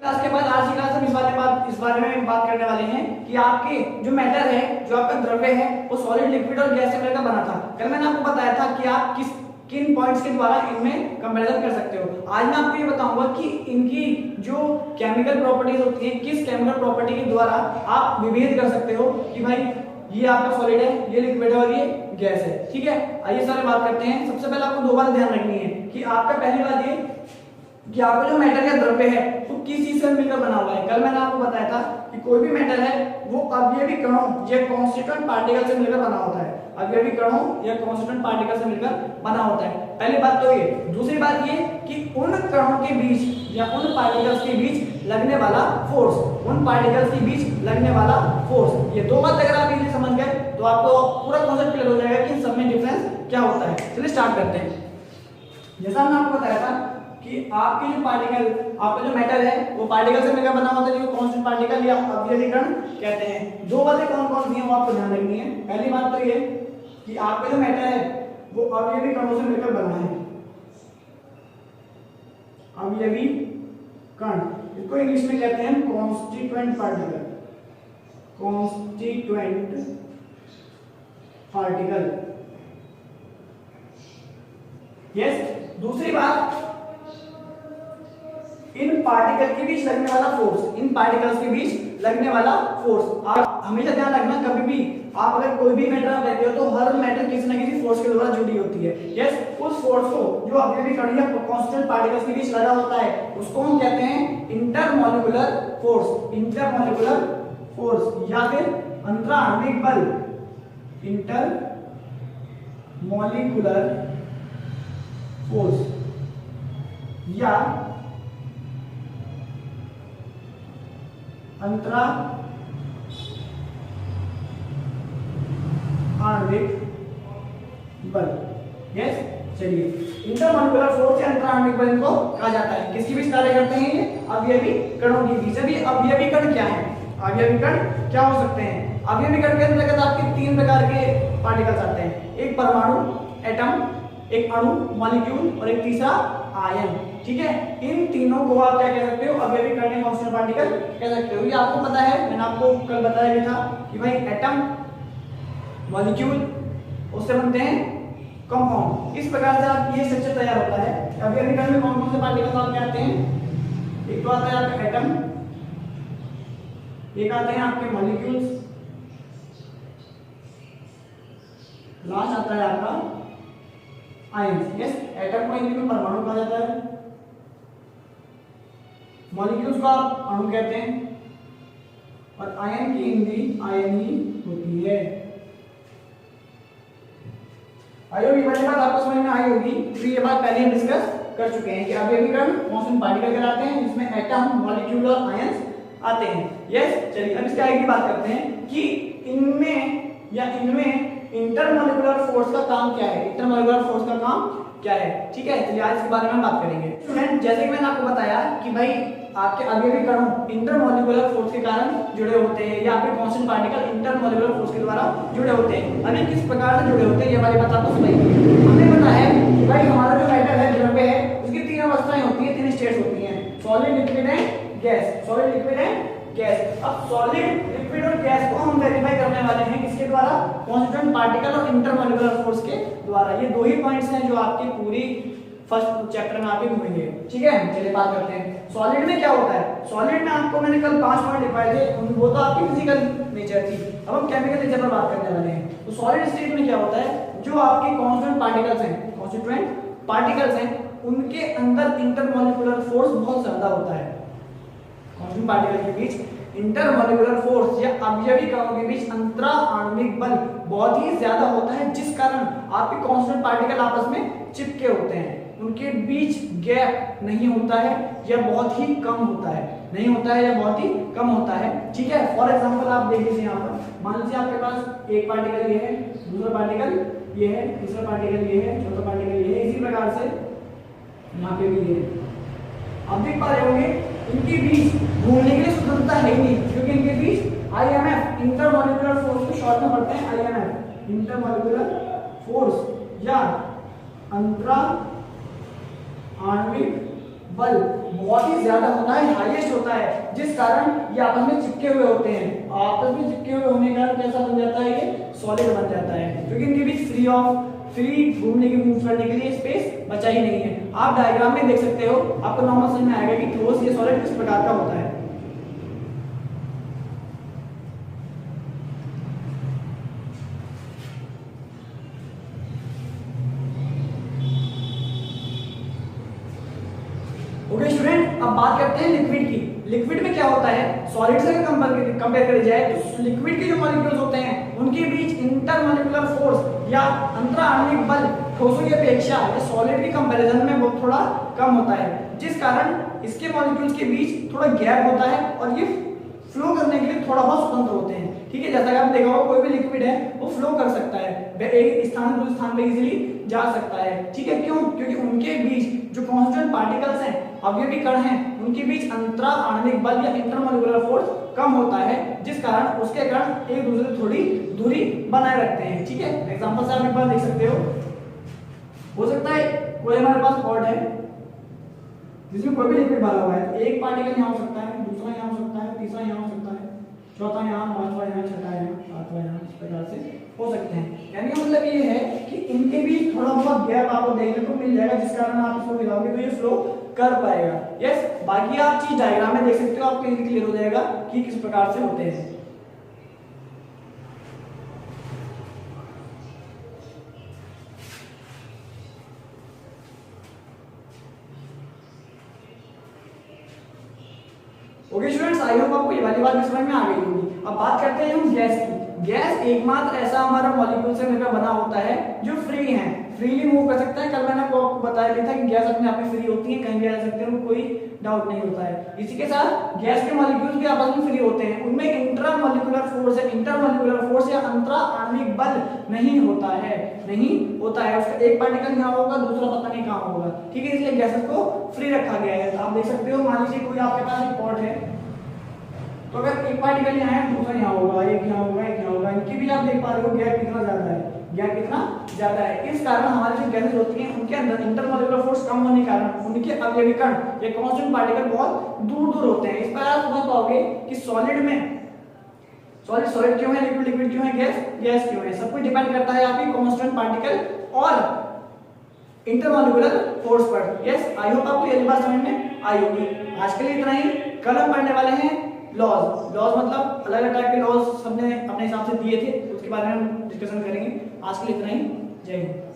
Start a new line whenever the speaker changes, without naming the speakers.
Class के बाद आज की क्लास हम इस बारे में बात करने वाले हैं कि आपके जो मैटर है, जो आपका द्रव्य है, वो सॉलिड, लिक्विड और गैस से मिलकर बना था। कल मैंने आपको बताया था कि आप किन पॉइंट्स के द्वारा इनमें कंपैरिजन कर सकते हो। आज मैं आपको ये बताऊंगा कि इनकी जो केमिकल प्रॉपर्टीज होती हैं, किस केमिकल प्रॉपर्टी के द्वारा आप विभेद कर सकते हो कि भाई ये आपका सॉलिड है, ये लिक्विड है और ये गैस है। ठीक है, आइए सारे बात करते हैं। सबसे पहले आपको दो बात ध्यान रखनी है कि आपका पहली बात ये कि आपका जो मैटर या द्रव्य है वो किस चीज से मिलकर बना हुआ है। कल मैंने आपको बताया था कि कोई भी मैटर है वो अवयवी कणों या कॉन्स्टिट्यूएंट पार्टिकल से मिलकर बना होता है। अवयवी कणों या कॉन्स्टिट्यूएंट पार्टिकल से मिलकर बना होता है। पहली बात तो ये। दूसरी बात ये कि उन कणों के बीच या उन पार्टिकल्स के बीच लगने वाला फोर्स, उन पार्टिकल्स के बीच लगने वाला फोर्स, ये दो बात अगर आप इजीली समझ गए तो आपको पूरा कॉन्सेप्ट क्लियर हो जाएगा कि इन सब में डिफरेंस क्या होता है। चलिए स्टार्ट करते हैं। जैसा मैंने आपको बताया था कि आपके जो पार्टिकल, आपका जो मैटर है वो पार्टिकल से मिलकर बना होता है, जो कांस्टेंट पार्टिकल या अवयवी कण कहते हैं। दो बातें कौन कौन सी हैं वो आपको ध्यान रखनी है। पहली बात तो ये कि आपका जो मैटर है वो अवयवी कणों से मिलकर बना है। अवयवी कण, इसको इंग्लिश में कहते हैं constituent particle. Constituent particle, yes. दूसरी बात, इन पार्टिकल के बीच लगने वाला फोर्स, इन पार्टिकल्स के बीच लगने वाला फोर्स। आप हमेशा ध्यान रखना, कभी भी आप अगर कोई भी मैटर आप लेते हो तो हर मैटर किसी न किसी फोर्स के द्वारा जुड़ी होती है। यस, उस फोर्स को जो अवयवी कण या कांस्टेंट पार्टिकल्स के बीच लगा होता है उसको हम कहते हैं इंटरमॉलिक्यूलर फोर्स। इंटरमॉलिक्यूलर फोर्स या फिर अंतराण्विक बल। इंटरमॉलिक्यूलर फोर्स या अंतरा आणविक बल। यस, चलिए इंटरमॉलिक्यूलर फोर्स या अंतरा आणविक बल इनको कहा जाता है। किसके बीच कार्य करते हैं? ये अवयवी कणों के बीच। अभी अवयवी कण क्या है? अवयवी कण क्या हो सकते हैं? अवयवी कण के अंतर्गत आपके तीन प्रकार के पार्टिकल्स आते हैं। एक परमाणु, एटम, एक अणु, मॉलिक्यूल, और एक तीसरा आयन। ठीक है, इन तीनों को आप क्या कह सकते हो? अवयवी कण या कांस्टेंट पार्टिकल कह सकते हो। ये आपको पता है, मैंने आपको कल बताया भी था कि भाई एटम, मॉलिक्यूल, उससे बनते हैं कंपाउंड। इस प्रकार से आप ये स्ट्रक्चर तैयार होता है। अवयवी कण में कौन कौन से पार्टिकल्स आपके आते हैं? एक तो आता है आपका एटम, एक आते हैं आपके मॉलिक्यूल्स, लास्ट आता है आपका आयन। यस, एटम को हिंदी में परमाणु कहा जाता है, मॉलिक्यूल्स को आप अणु कहते हैं, और आयन की हिंदी आयन ही होती है। आयोग ये बात आपको समझ में आई होगी। तो ये बात पहले हम डिस्कस कर चुके हैं कि अवयवी कण कांस्टेंट पार्टिकल कहलाते हैं, जिसमें एटम, मॉलिक्यूल और आयंस आते हैं। यस, चलिए अब इसके आगे की बात करते हैं कि इनमें इंटरमॉलिक्यूलर फोर्स का काम क्या है। इंटरमॉलिक्यूलर फोर्स का काम क्या है? ठीक है, चलिए आज इसके बारे में बात करेंगे। स्टूडेंट, जैसे कि मैंने आपको बताया कि भाई आपके अवयवी कणों इंटरमॉलिक्यूलर फोर्स के कारण जुड़े होते हैं, या आपके कांस्टेंट पार्टिकल इंटरमॉलिक्यूलर फोर्स के द्वारा जुड़े होते हैं। अभी किस प्रकार से जुड़े होते हैं ये वाली बात आपको समझिए। हमें पता है कि भाई हमारा जो मैटर है, द्रव्य है, उसकी तीन अवस्थाएं होती हैं, तीन स्टेट्स होती हैं: solid, liquid and gas. Solid, liquid and gas. अब सॉलिड, लिक्विड और गैस को हम वेरीफाई करने वाले हैं किसके द्वारा? कांस्टेंट पार्टिकल और इंटरमॉलिक्यूलर फोर्स के द्वारा। ये दो ही पॉइंट्स हैं जो आपकी पूरी फर्स्ट चैप्टर में आपके घूमेंगे। ठीक है, चलिए बात करते हैं सॉलिड में क्या होता है। सॉलिड में आपको मैंने कल 5 पॉइंट लिखवाए थे, वो तो आपकी फिजिकल नेचर थी। अब हम केमिकल नेचर पर बात करने वाले हैं। तो सॉलिड स्टेट में क्या होता है? जो आपके कांस्टेंट पार्टिकल्स हैं, कांस्टिट्यूएंट पार्टिकल्स हैं, उनके अंदर इंटरमॉलिक्यूलर फोर्स बहुत ज्यादा होता है। कांस्टेंट पार्टिकल के बीच इंटरमॉलिक्यूलर फोर्स या अवयवी कणों के बीच अंतरा आणविक बल बहुत ही ज्यादा होता है, जिस कारण आपके कांस्टेंट पार्टिकल आपस में चिपके होते हैं। उनके बीच गैप नहीं होता है या बहुत ही कम होता है, नहीं होता है या बहुत ही कम होता है। ठीक है, फॉर एग्जांपल आप देख लीजिए, यहाँ पर मान लीजिए आपके पास एक पार्टिकल ये है, दूसरा पार्टिकल ये है, तीसरा पार्टिकल ये है, चौथा पार्टिकल ये है, इसी प्रकार से यहाँ पे भी ये है। आप देख पा रहे होंगे इनके बीच घूमने के लिए स्वतंत्रता है ही नहीं, क्योंकि इनके बीच आईएमएफ, इंटरमॉलिक्यूलर फोर्स को शॉर्ट में पढ़ते हैं आईएमएफ, इंटरमॉलिक्यूलर फोर्स या अंतरा आणविक बल बहुत ही ज्यादा होता है, हाईएस्ट होता है, जिस कारण ये आपस में चिपके हुए होते हैं। आपस में चिपके हुए होने के कारण कैसा बन जाता है, ये सॉलिड बन जाता है, क्योंकि इनके बीच फ्री घूमने की मूव करने के लिए स्पेस बचा ही नहीं है। आप डायग्राम में देख सकते हो, आपको नॉर्मल समझ में आएगा कि ठोस ये सॉलिड किस प्रकार का होता है। ओके स्टूडेंट, अब बात करते हैं लिक्विड की। लिक्विड में क्या होता है, सॉलिड से कंपेयर करी जाए तो लिक्विड के जो मॉलिक्यूल्स होते हैं उनके बीच इंटरमॉलिक्यूलर फोर्स या अंतराण्विक बल ठोसों की अपेक्षा या सॉलिड के कंपैरिजन में बहुत थोड़ा कम होता है, जिस कारण इसके मॉलिक्यूल्स के बीच थोड़ा गैप होता है और ये फ्लो करने के लिए थोड़ा बहुत स्वतंत्र होते हैं। ठीक है, जैसा कि आपने देखा होगा कोई भी लिक्विड है वो फ्लो कर सकता है, एक स्थान से दूसरे स्थान पे इजीली जा सकता है। ठीक है, क्यों? क्योंकि उनके बीच जो कांस्टेंट पार्टिकल्स हैं, अवयवी कण हैं, उनके बीच अंतरा आणविक बल या इंटरमॉलिक्यूलर फोर्स कम होता है, जिस कारण उसके कण एक दूसरे से थोड़ी दूरी बनाए रखते हैं। ठीक है, एग्जांपल से आप एक बार देख सकते हो सकता है कोई हमारे पास पॉट है जिसमें कोई भी लिक्विड भरा हुआ है, तो एक पार्टिकल यहाँ हो सकता है, दूसरा यहाँ हो सकता है, तीसरा यहाँ हो सकता है, चौथा यहाँ, पांचवा यहाँ, छठा यहाँ, सातवां यहाँ, इस प्रकार से हो सकते हैं। यानी कि मतलब ये है कि इनके बीच थोड़ा बहुत गैप आपको देखने को मिल जाएगा, जिस कारण आप इसको मिलाओगे तो ये फ्लो कर पाएगा। यस, बाकी आप चीज डायग्राम में देख सकते हो, आपको क्लियर हो जाएगा कि किस प्रकार से होते हैं। ओके स्टूडेंट्स, आई होप आपको ये वाली बात समझ में आ गई होगी। अब बात करते हैं हम गैस की। गैस एकमात्र ऐसा हमारा मॉलिक्यूल से मिलकर बना होता है जो फ्री है, फ्रीली मूव कर सकता है। कल मैंने आपको बताया भी था कि गैस अपने आप में फ्री होती है, कहीं भी रह सकते हैं, कोई डाउट नहीं होता है। इसी के साथ गैस के मॉलिक्यूल्स भी आपस में फ्री होते हैं, उनमें इंट्रामॉलिक्यूलर फोर्स या इंटरमॉलिक्यूलर फोर्स या अंतरा आणविक बल नहीं होता है, उसका एक पार्टिकल यहाँ होगा, दूसरा पता नहीं कहाँ होगा। ठीक है, इसलिए गैसेस को फ्री रखा गया है। आप देख सकते हो, मान लीजिए कोई आपके पास एक पॉट है, तो अगर एक पार्टिकल यहाँ है, दूसरा यहाँ होगा, एक यहाँ होगा, एक यहाँ होगा, इनकी भी आप देख पा रहे हो गैप कितना ज्यादा है। इस कारण हमारी जो गैसेस होती हैं उनके अंदर इंटरमॉलिक्यूलर फोर्स कम होने के कारण उनके अवयवी कण या कांस्टेंट पार्टिकल बहुत दूर होते हैं। इस पर आप समझ पाओगे कि सॉलिड क्यों है, लिक्विड क्यों है, गैस क्यों है। सब कुछ डिपेंड करता है आपकी कांस्टेंट पार्टिकल और इंटरमॉलिक्यूलर फोर्स पर। यस, आई होप आपको ये बात समझ में आई होगी। आज के लिए इतना ही। कल हम पढ़ने वाले हैं लॉज मतलब अलग अलग टाइप के लॉज सबने अपने हिसाब से दिए थे, उसके बारे में हम डिस्कशन करेंगे। आज के लिए इतना ही। जय हिंद।